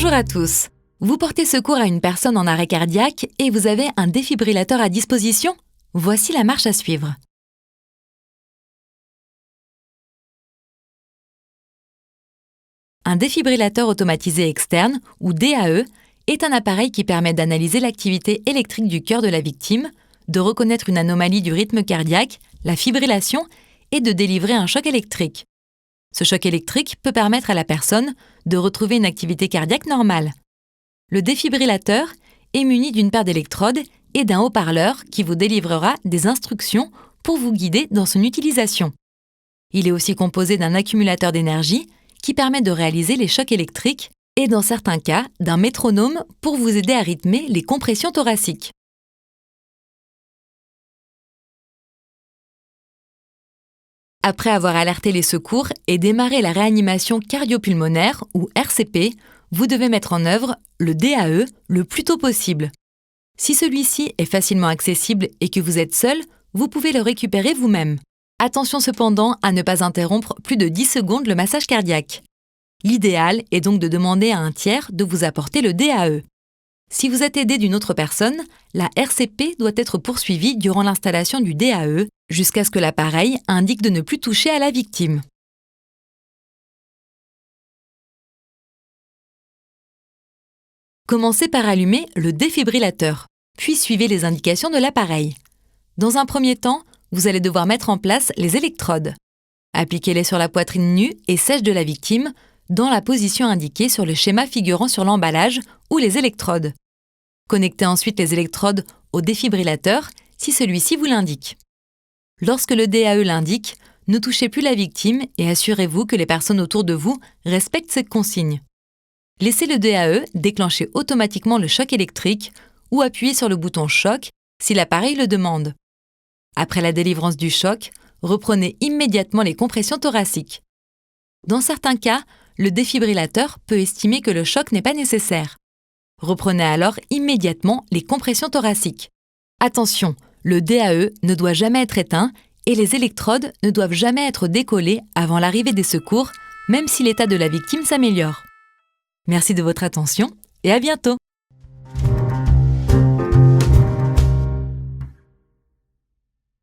Bonjour à tous. Vous portez secours à une personne en arrêt cardiaque et vous avez un défibrillateur à disposition? Voici la marche à suivre. Un défibrillateur automatisé externe, ou DAE, est un appareil qui permet d'analyser l'activité électrique du cœur de la victime, de reconnaître une anomalie du rythme cardiaque, la fibrillation, et de délivrer un choc électrique. Ce choc électrique peut permettre à la personne de retrouver une activité cardiaque normale. Le défibrillateur est muni d'une paire d'électrodes et d'un haut-parleur qui vous délivrera des instructions pour vous guider dans son utilisation. Il est aussi composé d'un accumulateur d'énergie qui permet de réaliser les chocs électriques et, dans certains cas, d'un métronome pour vous aider à rythmer les compressions thoraciques. Après avoir alerté les secours et démarré la réanimation cardio-pulmonaire, ou RCP, vous devez mettre en œuvre le DAE le plus tôt possible. Si celui-ci est facilement accessible et que vous êtes seul, vous pouvez le récupérer vous-même. Attention cependant à ne pas interrompre plus de 10 secondes le massage cardiaque. L'idéal est donc de demander à un tiers de vous apporter le DAE. Si vous êtes aidé d'une autre personne, la RCP doit être poursuivie durant l'installation du DAE jusqu'à ce que l'appareil indique de ne plus toucher à la victime. Commencez par allumer le défibrillateur, puis suivez les indications de l'appareil. Dans un premier temps, vous allez devoir mettre en place les électrodes. Appliquez-les sur la poitrine nue et sèche de la victime, dans la position indiquée sur le schéma figurant sur l'emballage ou les électrodes. Connectez ensuite les électrodes au défibrillateur si celui-ci vous l'indique. Lorsque le DAE l'indique, ne touchez plus la victime et assurez-vous que les personnes autour de vous respectent cette consigne. Laissez le DAE déclencher automatiquement le choc électrique ou appuyez sur le bouton choc si l'appareil le demande. Après la délivrance du choc, reprenez immédiatement les compressions thoraciques. Dans certains cas, le défibrillateur peut estimer que le choc n'est pas nécessaire. Reprenez alors immédiatement les compressions thoraciques. Attention, le DAE ne doit jamais être éteint et les électrodes ne doivent jamais être décollées avant l'arrivée des secours, même si l'état de la victime s'améliore. Merci de votre attention et à bientôt!